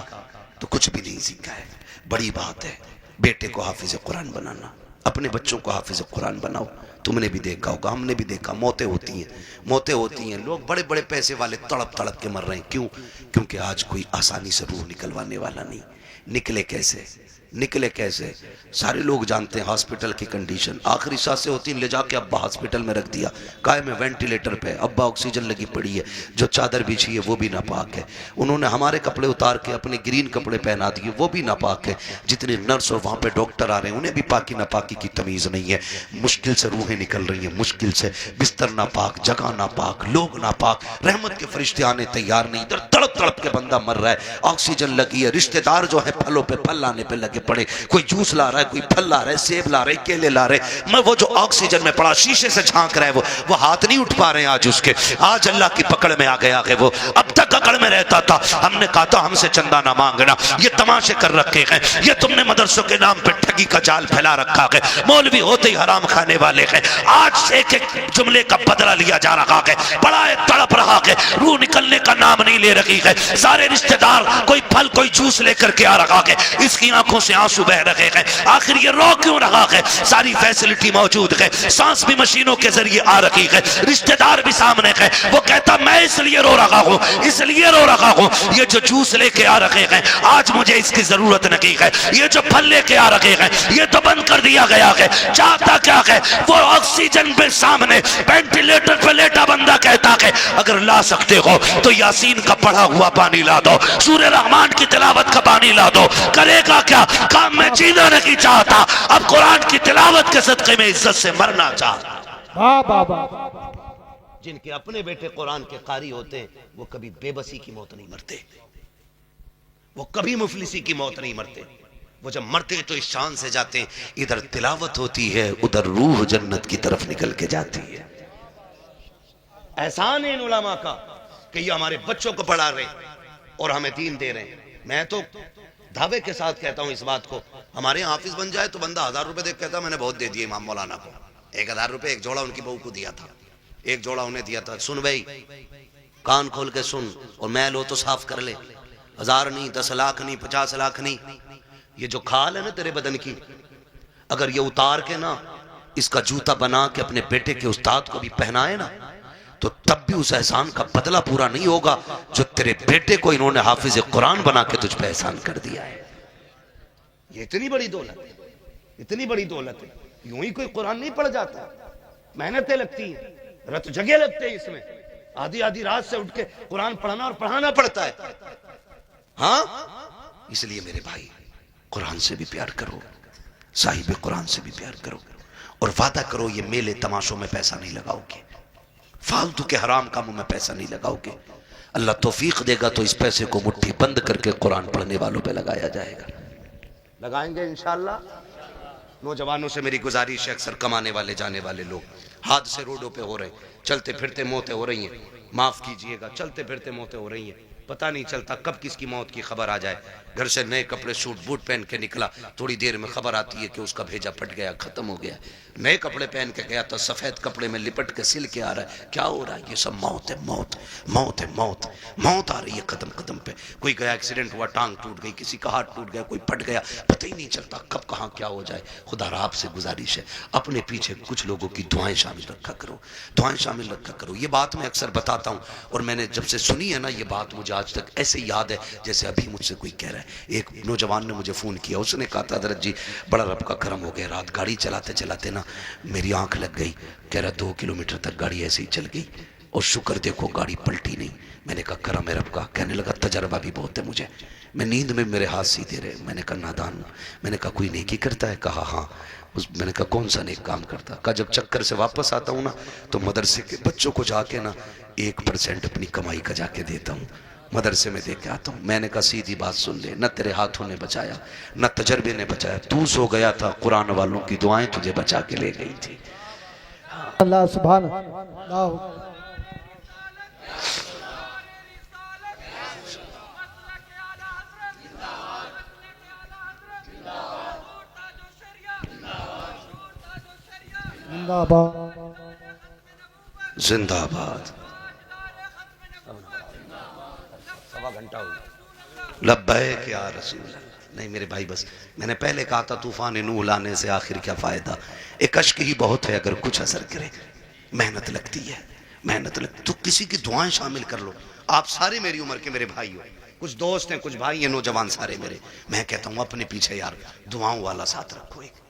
तो कुछ भी नहीं सीखा है। बड़ी बात है बेटे को हाफिज कुरान बनाना, अपने बच्चों को हाफिज कुरान बनाओ। तुमने भी देखा होगा, हमने भी देखा, मौतें होती हैं। लोग बड़े बड़े पैसे वाले तड़प तड़प के मर रहे हैं। क्यों? क्योंकि आज कोई आसानी से रूह निकलवाने वाला नहीं। निकले कैसे? सारे लोग जानते हैं हॉस्पिटल की कंडीशन। आखिरी सांसें होती हैं, ले जाके अब्बा हॉस्पिटल में रख दिया, काय में वेंटिलेटर पे, अब्बा ऑक्सीजन लगी पड़ी है, जो चादर बिछी है वो भी नापाक है। उन्होंने हमारे कपड़े उतार के अपने ग्रीन कपड़े पहना दिए, वो भी नापाक है। जितने नर्स और वहाँ पे डॉक्टर आ रहे हैं उन्हें भी पाकी नापाकी की तमीज़ नहीं है। मुश्किल से रूहें निकल रही हैं, मुश्किल से। बिस्तर नापाक, जगह नापाक, लोग नापाक, रहमत के फरिश्ते आने तैयार नहीं। इधर तड़प तड़प के बंदा मर रहा है, ऑक्सीजन लगी है। रिश्तेदार जो है फलों पे फल लाने पे लगे पड़े, कोई जूस ला रहा है, कोई फल ला रहा है, सेब ला रहे, केले ला रहे। मैं वो जो ऑक्सीजन में पड़ा शीशे से झांक रहा है वो हाथ नहीं उठ पा रहे हैं आज उसके। आज अल्लाह की पकड़ में आ गया है वो। अब तक अकड़ में रहता था, हमने कहा था हमसे चंदा ना मांगना, ये तमाशे कर रखे हैं, ये तुमने मदरसों के नाम पे ठगी का जाल फैला रखा है, मौलवी होते ही हराम खाने वाले हैं। आज एक एक जुमले का बदला लिया जा रहा है, बड़ा तड़प रहा है, रूह निकलने का नाम नहीं ले रही है। सारे रिश्तेदार कोई फल कोई जूस लेकर के आ रहा है, इसकी आंखों से आंसू बह रहे हैं। आखिर ये रो क्यों रहा है? सारी फैसिलिटी मौजूद है, सांस भी मशीनों के जरिए आ रही है, रिश्तेदार भी सामने है। वो कहता मैं इसलिए रो रहा हूँ, इसलिए रो रहा हूँ, ये जो जूस लेके आ रहे हैं आज मुझे इसकी जरूरत नहीं है, ये जो फल लेके आ रहे हैं ये तो बंद कर दिया गया है। चाहता क्या है? वो ऑक्सीजन पे सामने वेंटिलेटर पे लेटा बंदा कहता है अगर ला सकते हो तो यासीन का पढ़ा हुआ पानी ला दो, सूरह रहमान की तिलावत का पानी ला दो। करेगा क्या? काम में जीना नहीं चाहता, अब कुरान की तिलावत के सदक़े में इज्जत से मरना चाहता। वाह वाह वाह। जिनके अपने बेटे कुरान के कारी होते हैं वो कभी बेबसी की मौत नहीं मरते, वो कभी मुफलिसी की मौत नहीं मरते। वो जब मरते तो इस शान से जाते हैं, इधर तिलावत होती है उधर रूह जन्नत की तरफ निकल के जाती है। एहसान है इन उलमा का कि ये हमारे बच्चों को पढ़ा रहे और हमें दीन दे रहे हैं। मैं तो दावे के साथ कहता हूं इस बात को, हमारे हाफिज बन जाए तो बंदा 1000 रुपए देख कहता मैंने बहुत दे दिए इमाम मौलाना को। 1000 रुपए एक जोड़ा उनकी बहू को दिया था, एक जोड़ा उन्हें दिया था। सुन भाई, कान खोल के सुन और मैल हो तो साफ कर ले। 1000 नहीं, 10 लाख नहीं, 50 लाख नहीं, ये जो खाल है ना तेरे बदन की, अगर ये उतार के ना इसका जूता बना के अपने बेटे के उस्ताद को भी पहनाए ना तो तब भी उस एहसान का बदला पूरा नहीं होगा जो तेरे बेटे को इन्होंने हाफिज कुरान बना के तुझ पे एहसान कर दिया है। ये इतनी बड़ी दौलत है, इतनी बड़ी दौलत है। यूं ही कोई कुरान नहीं पढ़ जाता, मेहनतें लगती है, रत जगह लगते हैं इसमें, आधी आधी रात से उठ के कुरान पढ़ना और पढ़ाना पड़ता है। हाँ, इसलिए मेरे भाई कुरान से भी प्यार करो, साहिब कुरान से भी प्यार करो और वादा करो ये मेले तमाशों में पैसा नहीं लगाओगे, फालतू के हराम कामों में पैसा नहीं लगाओगे। अल्लाह तौफीक देगा तो इस पैसे को मुट्ठी बंद करके कुरान पढ़ने वालों पे लगाया जाएगा। लगाएंगे इंशाअल्लाह। नौजवानों से मेरी गुजारिश है, अक्सर कमाने वाले जाने वाले लोग हादसे रोडों पे हो रहे, चलते फिरते मौतें हो रही हैं, माफ कीजिएगा, चलते फिरते मौतें हो रही हैं, पता नहीं चलता कब किसकी मौत की खबर आ जाए। घर से नए कपड़े सूट बूट पहन के निकला, थोड़ी देर में खबर आती है कि उसका भेजा फट गया, खत्म हो गया। नए कपड़े पहन के गया तो सफेद कपड़े में लिपट के सिल के आ रहा है, क्या हो रहा है? ये सब मौत है, मौत, मौत है, मौत, मौत आ रही है कदम कदम पे। कोई गया एक्सीडेंट हुआ, टांग टूट गई, किसी का हाथ टूट गया, कोई फट गया, पता ही नहीं चलता कब कहाँ क्या हो जाए। खुदा आपसे गुजारिश है, अपने पीछे कुछ लोगों की दुआएं शामिल रखा करो, दुआएं शामिल रखा करो। ये बात मैं अक्सर बताता हूँ और मैंने जब से सुनी है ना ये बात मुझे आज तक ऐसे याद है जैसे अभी मुझसे कोई कह रहा है। एक नौजवान ने मुझे फ़ोन किया, उसने कहा था हज़रत जी बड़ा रब का करम हो गया, रात गाड़ी चलाते चलाते ना मेरी आंख लग गई। कह रहा 2 किलोमीटर तक गाड़ी ऐसे ही चल गई और शुक्र देखो गाड़ी पलटी नहीं। मैंने कहा करम है रब का। कहने लगा तजर्बा भी बहुत है मुझे, मैं नींद में मेरे हाथ सीधे रहे। मैंने कहा नादान हूँ। मैंने कहा कोई नेकी करता है? कहा हाँ। मैंने कहा कौन सा नेक काम करता? कहा जब चक्कर से वापस आता हूँ ना तो मदरसे के बच्चों को जाके ना 1% अपनी कमाई का जाके देता हूँ, मदरसे में दे के आता हूँ। मैंने कहा सीधी बात सुन ले, न तेरे हाथों ने बचाया न तजर्बे ने बचाया, तू सो गया था, कुरान वालों की दुआएं तुझे बचा के ले गई थी। अल्लाह सुभान अल्लाह। जिंदाबाद जिंदाबाद। सवा घंटा हो गया। लब्बैक या रसूल अल्लाह। नहीं मेरे भाई, बस मैंने पहले कहा था तूफान नूह लाने से आखिर क्या फायदा, एक अश्क ही बहुत है अगर कुछ असर करे। मेहनत लगती है, मेहनत लगती तो किसी की दुआएं शामिल कर लो। आप सारे मेरी उम्र के मेरे भाई हो, कुछ दोस्त हैं, कुछ भाई हैं, नौजवान सारे मेरे। मैं कहता हूँ अपने पीछे यार दुआओं वाला साथ रखो, एक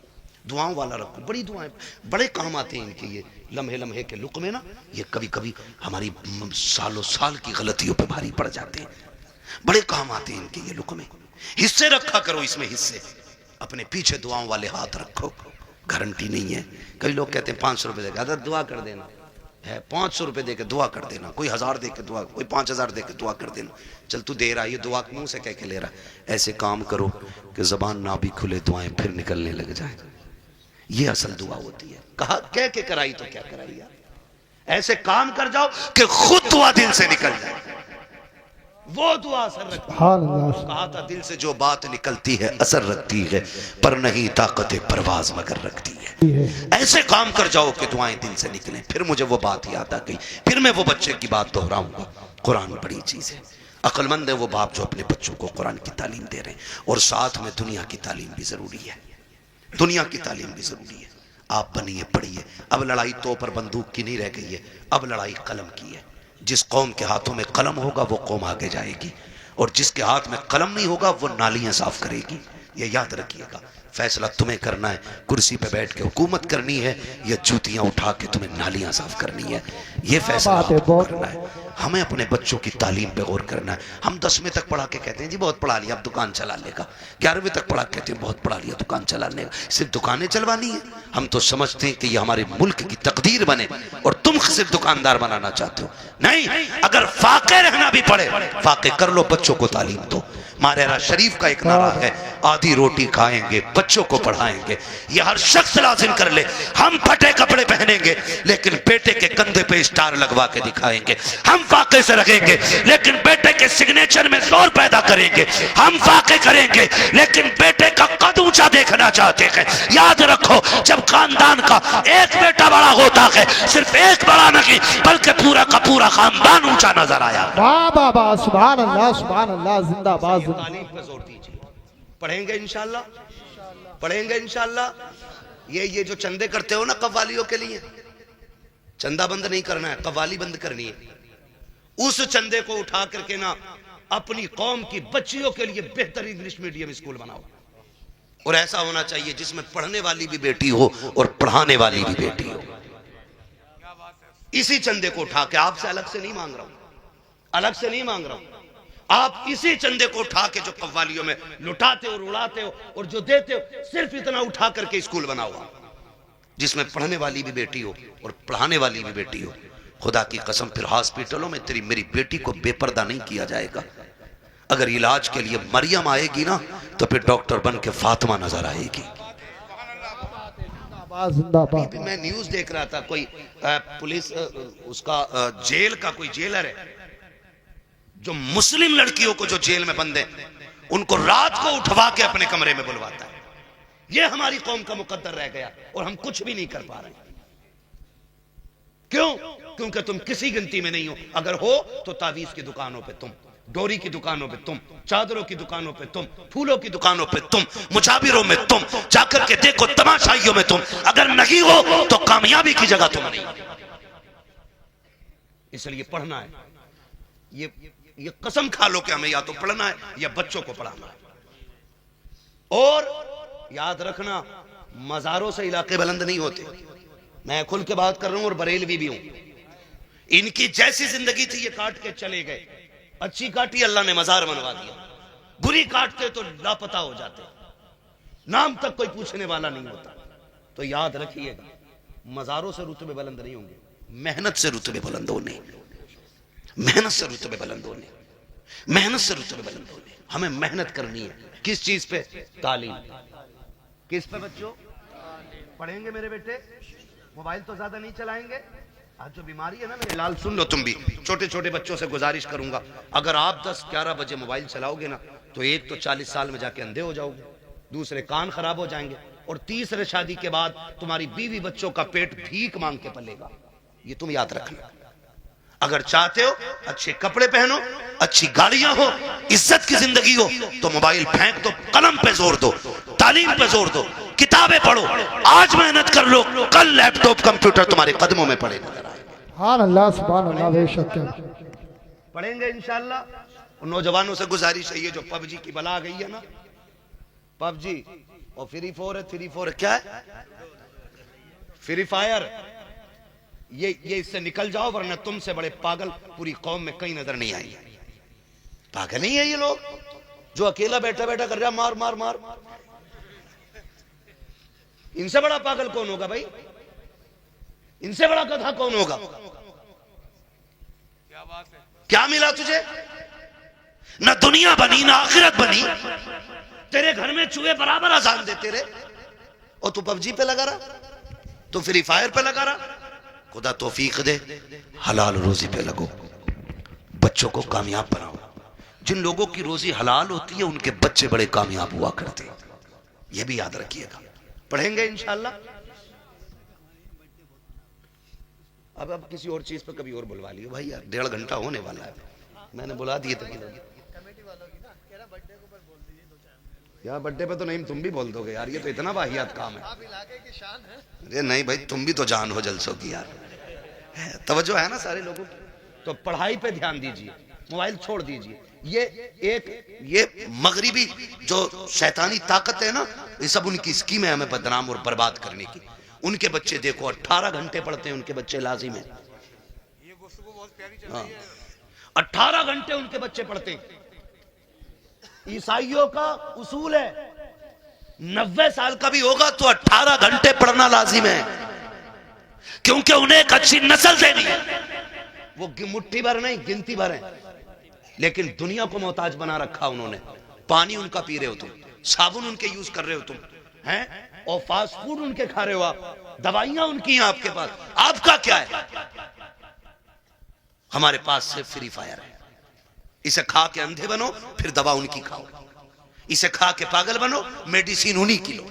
दुआओं वाला रखो। बड़ी दुआएं बड़े काम आते हैं इनके, ये लम्हे लम्हे के लुक में ना ये कभी कभी हमारी सालों साल की गलतियों पे भारी पड़ जाते हैं। बड़े काम आते हैं इनके ये लुक में। हिस्से रखा करो इसमें, हिस्से अपने पीछे दुआओं वाले हाथ रखो। गारंटी नहीं है। कई लोग कहते हैं 500 रुपये देकर अगर दुआ कर देना है, 500 रुपये दे के दुआ कर देना, कोई 1000 दे के दुआ, कोई 5000 दे के दुआ कर देना। चल तू दे रहा है, ये दुआ मुंह से कह के ले रहा है। ऐसे काम करो कि जबान ना भी खुले दुआएं फिर निकलने लग जाए। ये असल दुआ होती है। कहा कह के कराई तो क्या कराई यार, ऐसे काम कर जाओ कि खुद दुआ दिल से निकल जाए, वो दुआ असर रखती है। कहा था दिल से जो बात निकलती है असर रखती है, पर नहीं ताकत परवाज मगर रखती है। ऐसे काम कर जाओ कि दुआएं दिल से निकलें। फिर मुझे वो बात याद आ गई, फिर मैं वो बच्चे की बात दोहराऊंगा। कुरान बड़ी चीज है। अक्लमंद है वो बाप जो अपने बच्चों को कुरान की तालीम दे रहे हैं, और साथ में दुनिया की तालीम भी जरूरी है, दुनिया की तालीम भी जरूरी है। आप बनिए, पढ़िए। अब लड़ाई तो पर बंदूक की नहीं रह गई है, अब लड़ाई कलम की है। जिस कौम के हाथों में कलम होगा वो कौम आगे जाएगी, और जिसके हाथ में कलम नहीं होगा वो नालियां साफ करेगी। ये याद रखिएगा। फैसला तुम्हें करना है, कुर्सी पे बैठ के हुकूमत करनी है या जूतियां उठा के तुम्हें नालियां साफ करनी है, ये फैसला आपको करना है। हमें अपने बच्चों की तालीम पे गौर करना है। हम 10वीं तक पढ़ा के कहते हैं जी बहुत पढ़ा लिया अब दुकान चला लेगा, 11वीं तक पढ़ा कहते हैं बहुत पढ़ा लिया दुकान चला लेगा। सिर्फ दुकानें चलवानी है? हम तो समझते हैं कि ये हमारे मुल्क की तकदीर बने और तुम सिर्फ दुकानदार बनाना चाहते हो। नहीं, अगर फाके रहना भी पड़े फाके कर लो, बच्चों को तालीम दो। मारेरा शरीफ का एक नारा है, आधी रोटी खाएंगे बच्चों को पढ़ाएंगे। ये हर शख्स लाजिम कर ले। हम फटे कपड़े पहनेंगे लेकिन बेटे के कंधे पे स्टार लगवा के दिखाएंगे। हम फाके से रखेंगे लेकिन बेटे के सिग्नेचर में जोर पैदा करेंगे। हम फाके करेंगे लेकिन बेटे का कद ऊंचा देखना चाहते हैं। याद रखो, जब खानदान का एक बेटा बड़ा होता है, सिर्फ एक बड़ा नहीं बल्कि पूरा का पूरा खानदान ऊंचा नजर आया। वाह वाह वाह, सुभान अल्लाह, जिंदाबाद। तालीम पे जोर दीजिए। पढ़ेंगे इंशाल्लाह, पढ़ेंगे इंशाल्लाह। ये जो चंदे करते हो ना कव्वालियों के लिए, चंदा बंद नहीं करना है, कव्वाली बंद करनी है। उस चंदे को उठा करके ना अपनी कौम की बच्चियों के लिए बेहतर इंग्लिश मीडियम स्कूल बनाओ। और ऐसा होना चाहिए जिसमें पढ़ने वाली भी बेटी हो और पढ़ाने वाली भी बेटी हो। इसी चंदे को उठा के, आपसे अलग से नहीं मांग रहा हूं, अलग से नहीं मांग रहा हूं, आप इसी चंदे को उठा के जो कव्वालियों में लुटाते हो और उड़ाते हो और जो देते हो, सिर्फ इतना उठा करके स्कूल बनाओ जिसमें पढ़ने वाली भी बेटी हो और पढ़ाने वाली भी बेटी हो। खुदा की कसम, फिर हॉस्पिटलों में तेरी मेरी बेटी को बेपर्दा नहीं किया जाएगा। अगर इलाज के लिए मरियम आएगी ना, तो फिर डॉक्टर बन के फातिमा नजर आएगी। मैं न्यूज देख रहा था, कोई पुलिस उसका जेल का कोई जेलर है जो मुस्लिम लड़कियों को जो जेल में बंद है उनको रात को उठवा के अपने कमरे में बुलवाता है। ये हमारी कौम का मुकद्दर रह गया और हम कुछ भी नहीं कर पा रहे। क्यों? क्योंकि तुम किसी गिनती में नहीं हो। अगर हो तो तावीज की दुकानों पे तुम, डोरी की दुकानों पे तुम, चादरों की दुकानों पे तुम, फूलों की दुकानों पे तुम, मुचाबिरों में तुम, जाकर के देखो तमाशाइयों में तुम। अगर नहीं हो तो कामयाबी की जगह तुम नहीं। इसलिए पढ़ना है। ये कसम खा लो कि हमें या तो पढ़ना है या बच्चों को पढ़ाना है। और याद रखना, मजारों से इलाके बुलंद नहीं होते। मैं खुल के बात कर रहा हूं और बरेलवी भी हूं। इनकी जैसी जिंदगी थी ये काट के चले गए। अच्छी काटी, अल्लाह ने मजार बनवा दिया। बुरी काटते तो लापता हो जाते, नाम तक कोई पूछने वाला नहीं होता। तो याद रखिएगा, मजारों से रुतबे बुलंद नहीं होंगे, मेहनत से रुतबे बुलंद होने, मेहनत से रुतबे बुलंद होने, मेहनत से रुतबे बुलंद होने। हमें मेहनत करनी है। किस चीज पे? तालीम। किस पे बच्चों? पढ़ेंगे मेरे बेटे, मोबाइल तो ज्यादा नहीं चलाएंगे। आज जो बीमारी है ना मेरे लाल, सुन लो तुम भी। छोटे छोटे बच्चों से गुजारिश करूंगा, अगर आप 10-11 बजे मोबाइल चलाओगे ना, तो एक तो 40 साल में जाके अंधे हो जाओगे, दूसरे कान खराब हो जाएंगे, और तीसरे शादी के बाद तुम्हारी बीवी बच्चों का पेट भीख मांग के पलेगा। ये तुम याद रखना। अगर चाहते हो अच्छे कपड़े पहनो, अच्छी गाड़ियां हो, इज्जत की जिंदगी हो, तो मोबाइल फेंक दो, कलम पे जोर दो, तालीम पे जोर दो, किताबें पढ़ो। आज मेहनत कर लो, कल लैपटॉप कंप्यूटर तुम्हारे कदमों में पड़े नजर आएगा। सुभान अल्लाह, सुभान अल्लाह, बेशक पढ़ेंगे इंशाल्लाह। नौजवानों से गुजारिश है, ये जो पबजी की बला आ गई है ना, पबजी और फ्री फायर है, फ्री फायर क्या है? Free fire. ये इससे निकल जाओ, वरना तुमसे बड़े पागल पूरी कौम में कहीं नजर नहीं आई। पागल नहीं है ये लोग जो अकेला बैठा बैठा कर रहा मार मार मार। इनसे बड़ा पागल कौन होगा भाई? इनसे बड़ा गधा कौन होगा? क्या बात है? क्या मिला तुझे? ना दुनिया बनी ना आखिरत बनी। तेरे घर में चूहे बराबर अजान देते रहे और तू पबजी पे लगा रहा, तू फ्री फायर पे लगा रहा। खुदा तौफीक दे, हलाल रोजी पे लगो, बच्चों को कामयाब बनाओ। जिन लोगों की रोजी हलाल होती है उनके बच्चे बड़े कामयाब हुआ करते हैं। यह भी याद रखिएगा। पढ़ेंगे इंशाल्लाह। अब किसी और चीज पे कभी और बुलवा लियो भाई, यार 1.5 घंटा होने वाला है। मैंने बुला दिए थे यार, बर्थडे पे तो नहीं, तुम भी बोल दोगे यार, ये तो इतना वाहियात काम है। अरे नहीं भाई, तुम भी तो जान हो जलसों की यार, तवज्जो है ना सारे लोगों की। तो पढ़ाई पे ध्यान दीजिए, मोबाइल छोड़ दीजिए। ये मगरिबी जो शैतानी ताकत है ना, ये सब उनकी स्कीम है हमें बदनाम और बर्बाद करने की। उनके बच्चे देखो 18 घंटे पढ़ते हैं, उनके बच्चे लाजिम है। 18 घंटे उनके बच्चे पढ़ते हैं। ईसाइयों का उसूल है 90 साल का भी होगा तो 18 घंटे पढ़ना लाजिम है। क्योंकि उन्हें एक अच्छी नस्ल देनी है। वो मुट्ठी भर नहीं, गिनती भर है, लेकिन दुनिया को मोहताज बना रखा उन्होंने। पानी उनका पी रहे हो तुम, साबुन उनके यूज कर रहे हो तुम, हैं, और फास्ट फूड उनके खा रहे हो आप, दवाइयां उनकी हैं आपके पास। आपका क्या है? हमारे पास सिर्फ फ्री फायर है। इसे खा के अंधे बनो, फिर दवा उनकी खाओ। इसे खा के पागल बनो, मेडिसिन उन्हीं की लो।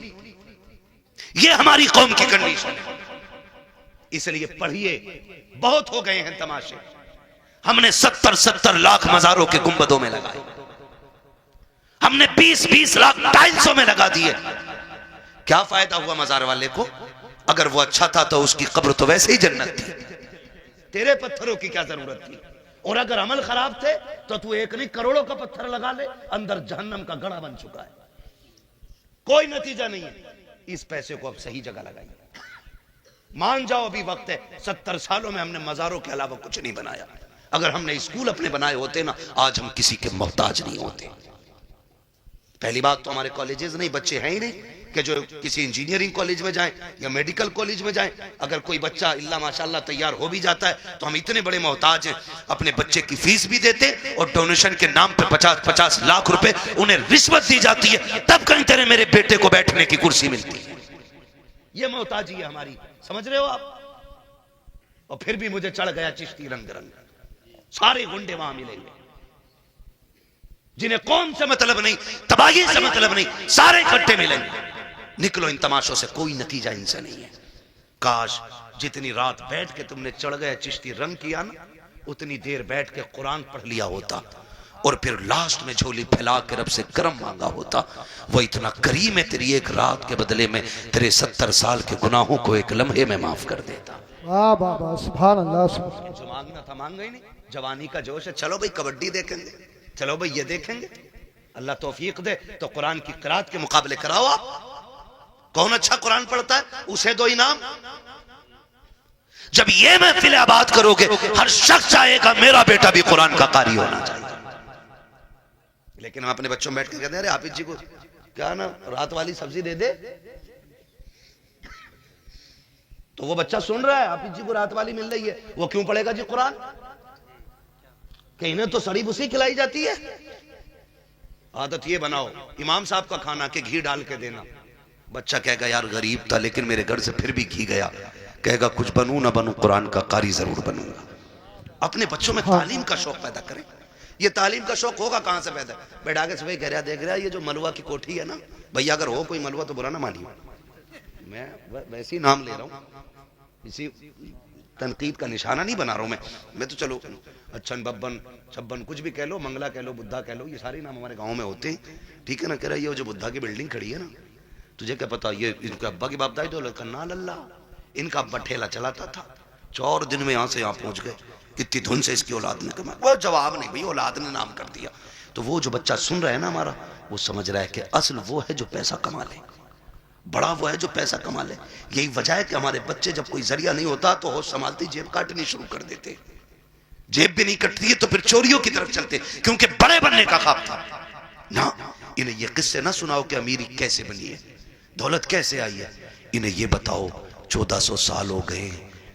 ये हमारी कौम की कंडीशन है। इसलिए पढ़िए, बहुत हो गए हैं तमाशे। हमने 70-70 लाख मजारों के गुंबदों में लगाए, हमने 20-20 लाख टाइल्सों में लगा दिए। क्या फायदा हुआ मजार वाले को? अगर वो अच्छा था तो उसकी कब्र तो वैसे ही जन्नत थी, तेरे पत्थरों की क्या जरूरत थी? और अगर अमल खराब थे तो तू एक नहीं करोड़ों का पत्थर लगा ले, अंदर जहन्नम का गड़ा बन चुका है, कोई नतीजा नहीं है। इस पैसे को अब सही जगह लगाइए। मान जाओ अभी वक्त है। 70 सालों में हमने मजारों के अलावा कुछ नहीं बनाया। अगर हमने स्कूल अपने बनाए होते ना, आज हम किसी के मोहताज नहीं होते। पहली बात तो हमारे कॉलेजेस नहीं, बच्चे हैं ही नहीं कि जो किसी इंजीनियरिंग कॉलेज में जाएं या मेडिकल कॉलेज में जाएं। अगर कोई बच्चा इल्ला माशाल्लाह तैयार हो भी जाता है तो हम इतने बड़े मोहताज हैं, अपने बच्चे की फीस भी देते और डोनेशन के नाम पे 50-50 लाख रुपए उन्हें रिश्वत दी जाती है, तब कहीं तेरे मेरे बेटे को बैठने की कुर्सी मिलती है। ये मोहताजी है हमारी, समझ रहे हो आप? और फिर भी मुझे चढ़ गया चिश्ती रंग रंग। सारे गुंडे वहां मिलेंगे जिन्हें कौम से मतलब नहीं, तबाही से मतलब नहीं, सारे इकट्ठे मिलेंगे। निकलो इन तमाशों से, कोई नतीजा इनसे नहीं है। काश जितनी रात बैठ के तुमने चढ़ गए चिश्ती रंग किया ना, उतनी देर बैठ के कुरान पढ़ लिया होता और फिर लास्ट में झोली फैला के रब से करम मांगा होता। वो इतना करीम है, तेरी एक रात के बदले में तेरे 70 साल के गुनाहों को एक लम्हे में माफ कर देता। वाह वाह वाह, सुभान अल्लाह। जो मांगना था मांगा ही नहीं। जवानी का जोश है, चलो भाई कबड्डी देखेंगे, चलो भाई ये देखेंगे। अल्लाह तौफीक दे तो कुरान की क़िराअत के मुकाबले कराओ आप। कौन अच्छा कुरान पढ़ता है उसे दो इनाम। जब ये महफिल आबाद करोगे, हर शख्स चाहेगा मेरा बेटा भी कुरान का कारी होना चाहिए। लेकिन हम अपने बच्चों में बैठ के कहते हैं, अरे हाफिज जी को क्या ना रात वाली सब्जी दे दे, तो वो बच्चा सुन रहा है हाफिज जी को रात वाली मिल रही है, वो क्यों पढ़ेगा जी कुरान? कहीं ना तो सड़ी भूसी खिलाई जाती है। आदत ये बनाओ, इमाम साहब का खाना के घी डाल के देना। बच्चा कहेगा यार गरीब था लेकिन मेरे घर से फिर भी घी गया, कहेगा कुछ बनूं ना बनूं कुरान का कारी जरूर बनूंगा। अपने बच्चों में तालीम का शौक पैदा करें। ये तालीम का शौक होगा कहां से पैदा? बैठा के सुबह कह रहा देख रहा ये जो मलवा की कोठी है ना, भैया अगर हो कोई मलवा तो बुरा ना मानिए, मैं वैसे ही नाम ले रहा हूं, इसी तनकीद का निशाना नहीं बना रहा हूं मैं तो चलो अच्छन बब्बन छब्बन कुछ भी कह लो, मंगला कह लो, बुद्धा कह लो, ये सारे नाम हमारे गांव में होते हैं, ठीक है ना। कह रहा ये जो बुद्धा की बिल्डिंग खड़ी है ना, तुझे क्या पता ये इनके अब्बा की बापदाई तो कन्ना लल्ला, इनका अब्बा ठेला चलाता था, 4 दिन में यहां से यहां पहुंच गए, कितनी धुन से इसकी औलाद ने कमाया। वो जवाब नहीं भाई, औलाद ने नाम कर दिया। तो वो जो बच्चा सुन रहा है ना हमारा, वो समझ रहा है कि असल वो है जो पैसा कमा ले, बड़ा वो है जो पैसा कमा ले। यही वजह है कि हमारे बच्चे जब कोई जरिया नहीं होता तो होश संभालते जेब काटनी शुरू कर देते। जेब भी नहीं कटती है तो फिर चोरियों की तरफ चलते, क्योंकि बड़े बनने का ख्वाब था ना। इन्हें ये किस्से ना सुनाओ कि अमीरी कैसे बनी है, दौलत कैसे आई है। इन्हें ये बताओ 1400 साल हो गए,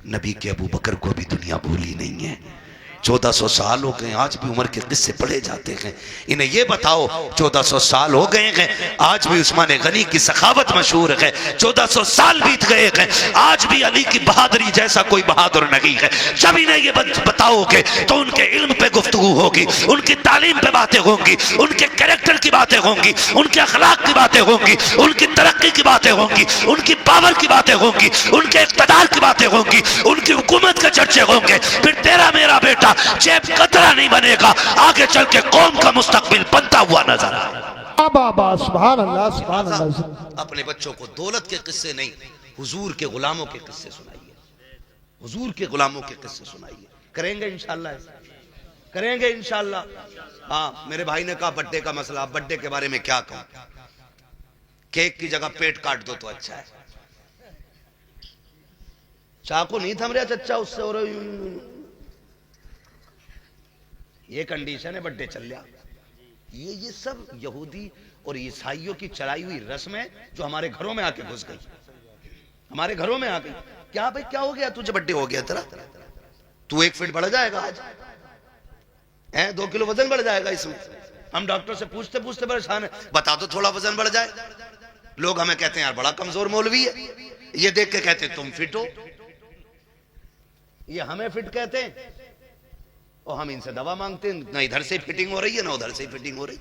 नबी के अबू बकर को भी दुनिया भूली नहीं है। 1400 साल हो गए, आज भी उमर के किस्से पढ़े जाते हैं। इन्हें ये बताओ 1400 साल हो गए हैं, आज भी उस्मान गनी की सखावत मशहूर है। 1400 साल बीत गए हैं, आज भी अली की बहादुरी जैसा कोई बहादुर नहीं है। जब इन्हें ये बताओगे तो उनके इल्म पे गुफ्तगू होगी, उनकी तालीम पे बातें होंगी, उनके कैरेक्टर की बातें होंगी, उनके अखलाक की बातें होंगी, उनकी तरक्की की बातें होंगी, उनकी पावर की बातें होंगी, उनके इक़्तिदार की बातें होंगी, उनकी हुकूमत के चर्चे होंगे। फिर तेरा मेरा बेटा जेब कतरा नहीं बनेगा, आगे चल के कौम का मुस्तकबिल बनता हुआ नजर आएगा। बाबा सुभान अल्लाह, सुभान अल्लाह। अपने बच्चों को दौलत के किस्से नहीं, हुजूर के गुलामों के किस्से सुनाइए, हुजूर के गुलामों के किस्से सुनाइए। करेंगे इंशाल्लाह, करेंगे इंशाल्लाह। हाँ, मेरे भाई ने कहा बर्थडे का मसला, बर्थडे के बारे में क्या कहूं, केक की जगह पेट काट दो तो अच्छा है। चाकू नहीं थम रहा चच्चा उससे, और ये कंडीशन है, बर्थडे चल रहा। ये सब यहूदी और ईसाइयों की चलाई हुई रस्म है जो हमारे घरों में आके घुस गई, हमारे घरों में आ गई। क्या भाई क्या हो गया, तुझे बर्थडे हो गया तेरा, तू 1 फीट बढ़ जाएगा आज, 2 किलो वजन बढ़ जाएगा इसमें। हम डॉक्टर से पूछते पूछते परेशान है, बता दो थोड़ा वजन बढ़ जाए। लोग हमें कहते हैं यार बड़ा कमजोर मौलवी है, ये देख के कहते हैं तुम फिट हो, ये हमें फिट कहते हैं और हम इनसे दवा मांगते हैं, ना इधर से फिटिंग हो रही है ना उधर से फिटिंग हो रही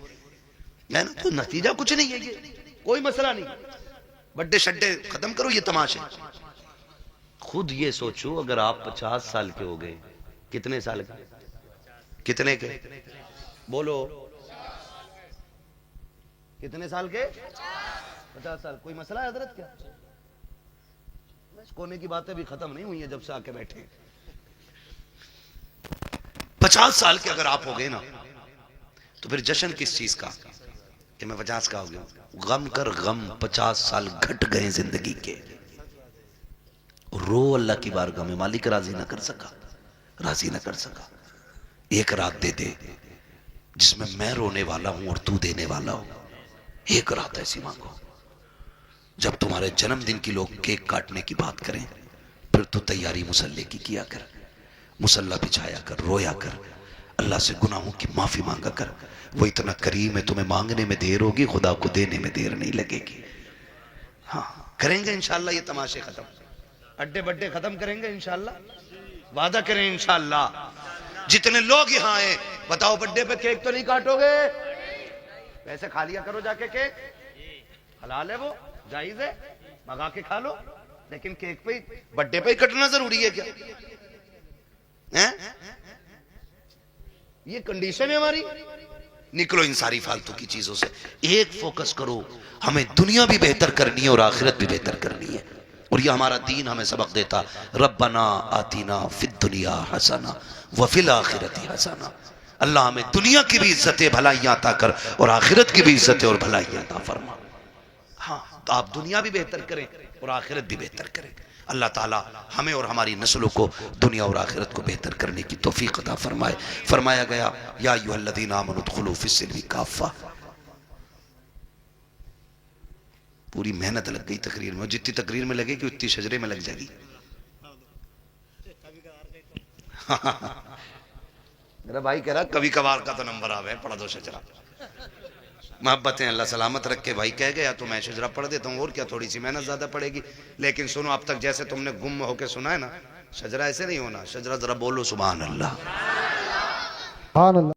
है ना। तो नतीजा कुछ नहीं है, ये कोई मसला नहीं। बर्थडे शड्डे खत्म करो ये तमाशे। खुद ये सोचो अगर आप 50 साल के हो गए, कितने साल के, कितने के बोलो, कितने साल के, 50 साल, कोई मसला है हजरत क्या? कोने की बातें भी खत्म नहीं हुई है जब से आके बैठे। 50 साल के अगर आप हो गए ना तो फिर जश्न किस चीज का कि मैं 50 का हो गया। गम कर गम, 50 साल घट गए जिंदगी के, रो अल्लाह की बारगाह में, मालिक राजी ना कर सका, राजी ना कर सका। एक रात दे दे जिसमें मैं रोने वाला हूं और तू देने वाला हूं, एक रात ऐसी मांगो जब तुम्हारे जन्मदिन की लोग केक काटने की बात करें, फिर तू तैयारी मुसल्ले की किया कर, मुसल्ला बिछाया कर, रोया कर, अल्लाह से गुनाहों की माफी मांगा कर। वो इतना करीम है, तुम्हें मांगने में देर होगी, खुदा को देने में देर नहीं लगेगी। हाँ करेंगे इंशाल्लाह, ये तमाशे खत्म, अड्डे बड्डे खत्म करेंगे इंशाल्लाह, वादा करें इंशाल्लाह। जितने लोग यहाँ आए बताओ बर्थडे पे केक तो नहीं काटोगे? पैसे खा लिया करो जाके, केक हलाल है, वो जायज है, मंगा के खा लो, लेकिन केक पे बर्थडे पे ही कटना जरूरी है क्या है? ये कंडीशन है हमारी। निकलो इन सारी फालतू की चीजों से, एक फोकस करो, हमें दुनिया भी बेहतर करनी है और आखिरत भी बेहतर करनी है। और ये हमारा दीन हमें सबक देता, रब्बना आतीना फिद दुनिया हसना व फिल आखिरती हसना। अल्लाह हमें दुनिया की भी इज्जतें भलाइयां अता कर और आखिरत की भी इज्जतें और भलाइयां अता फरमा। हाँ तो आप दुनिया भी बेहतर करें और आखिरत भी बेहतर करें। अल्लाह ताला हमें और हमारी नस्लों को दुनिया और आखिरत को बेहतर करने की तौफीक अता फरमाए। फरमाया गया या अय्युहल्लज़ीना आमनू उदखुलू फिस्सिल्मी काफ़ा। पूरी मेहनत लग गई तकरीर में, जितनी तकरीर में लगेगी उतनी शजरे में लग जाएगी। मेरा भाई कह रहा कभी कभार का तो नंबर आवे, पढ़ा दो शजरा। मोहब्बतें अल्लाह सलामत रख के भाई कह गया तो मैं शजरा पढ़ देता हूँ, और क्या, थोड़ी सी मेहनत ज्यादा पड़ेगी। लेकिन सुनो, अब तक जैसे तुमने गुम होके सुना है ना, शजरा ऐसे नहीं होना। शजरा जरा बोलो सुभान अल्लाह। सुभान अल्लाह।